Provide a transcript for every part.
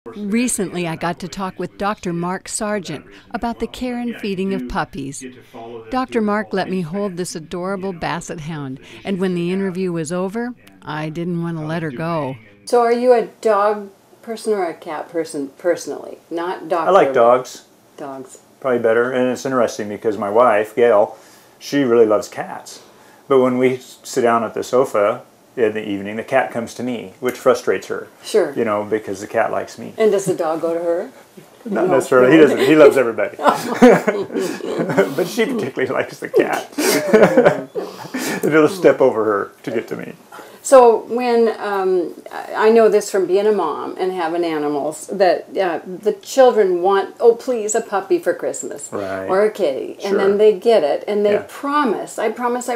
Recently, I got to talk with Dr. Mark Sargent about the care and feeding of puppies. Dr. Mark let me hold this adorable basset hound, and when the interview was over, I didn't want to let her go. So are you a dog person or a cat person personally? Not dog. I like dogs. Dogs. Probably better, and it's interesting because my wife, Gail, she really loves cats. But when we sit down at the sofa in the evening, the cat comes to me, which frustrates her. Sure. You know, because the cat likes me. And does the dog go to her? Not necessarily. He doesn't. He loves everybody. But she particularly likes the cat. It'll step over her to get to me. So when, I know this from being a mom and having animals, that the children want, oh please, a puppy for Christmas. Right. Or a kitty. Sure. And then they get it and they Yeah. promise, I promise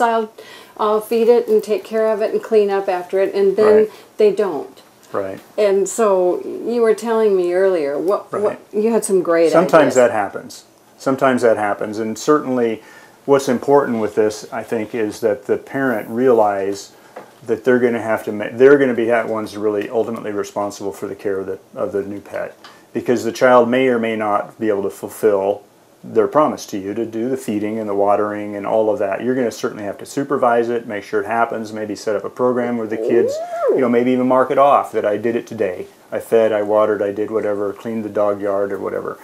I'll feed it and take care of it and clean up after it, and then Right. they don't. Right. And so you were telling me earlier, what you had some great Sometimes ideas. that happens. Sometimes that happens, and certainly what's important with this, I think, is that the parent realize that they're going to have to they're going to be the ones really ultimately responsible for the care of the new pet, because the child may or may not be able to fulfill their promise to you to do the feeding and the watering and all of that. You're going to certainly have to supervise it, make sure it happens, maybe set up a program where the kids, you know, maybe even mark it off that I did it today. I fed, I watered, I did whatever, cleaned the dog yard or whatever.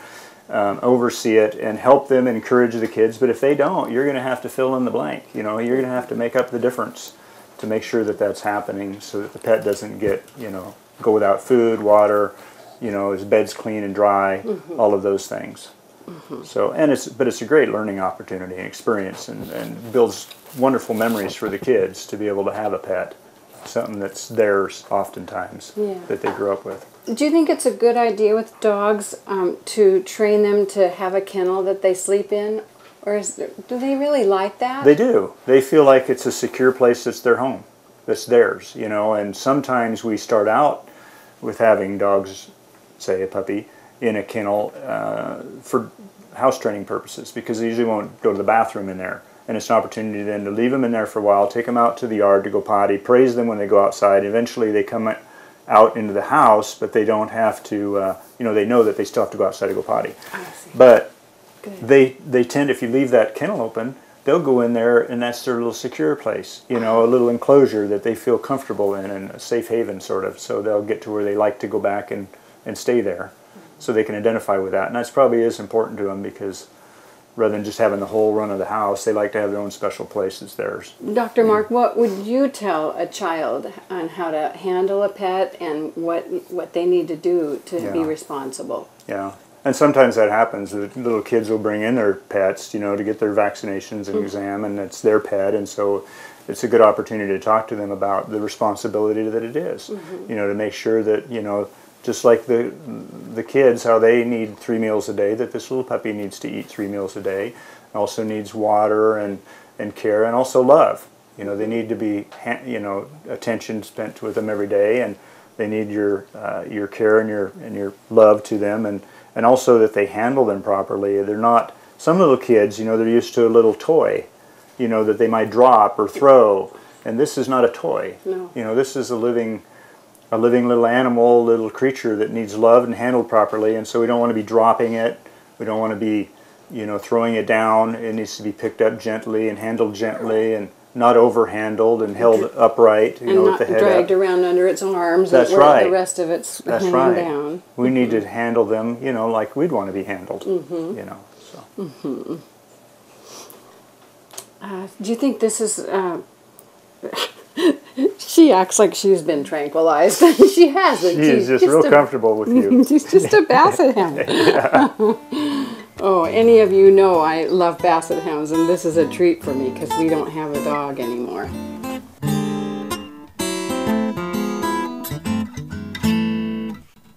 Oversee it and help them, encourage the kids. But if they don't, you're going to have to fill in the blank. You know, you're going to have to make up the difference to make sure that that's happening, so that the pet doesn't get, you know, go without food, water, you know, his bed's clean and dry, all of those things. So, but it's a great learning opportunity and experience, and builds wonderful memories for the kids to be able to have a pet, something that's theirs oftentimes, that they grew up with. Do you think it's a good idea with dogs to train them to have a kennel that they sleep in? Or do they really like that? They do. They feel like it's a secure place that's their home, that's theirs, you know. And sometimes we start out with having dogs, say a puppy, in a kennel for house training purposes, because they usually won't go to the bathroom in there. And it's an opportunity then to leave them in there for a while, take them out to the yard to go potty, praise them when they go outside. Eventually they come out into the house, but they don't have to, you know, they know that they still have to go outside to go potty. I see. But they tend, if you leave that kennel open, they'll go in there and that's their little secure place, you know, a little enclosure that they feel comfortable in and a safe haven sort of. So they'll get to where they like to go back and stay there, so they can identify with that. And that's probably is important to them, because rather than just having the whole run of the house, they like to have their own special place that's theirs. Dr. Mark, what would you tell a child on how to handle a pet and what they need to do to be responsible? Yeah. And sometimes that happens. The little kids will bring in their pets, you know, to get their vaccinations and exam, and it's their pet, and so it's a good opportunity to talk to them about the responsibility that it is. You know, to make sure that, you know, just like the kids, how they need 3 meals a day, that this little puppy needs to eat 3 meals a day. Also needs water and care, and also love. You know, they need to be, you know, attention spent with them every day, and they need your care and your love to them, and also that they handle them properly. They're not, some little kids, you know, they're used to a little toy, you know, that they might drop or throw, and this is not a toy. No. You know, this is a living little animal, little creature that needs loved and handled properly, and so we don't want to be dropping it. We don't want to be, you know, throwing it down. It needs to be picked up gently and handled gently, and not overhandled and held upright, you know, with the head not dragged up. around under its arms. That's where right. The rest of it's hanging down. We need to handle them, you know, like we'd want to be handled, you know. So. Do you think this is... She acts like she's been tranquilized. She hasn't. She's just real comfortable with you. She's just a basset hound. Oh, any of you know I love basset hounds, and this is a treat for me because we don't have a dog anymore.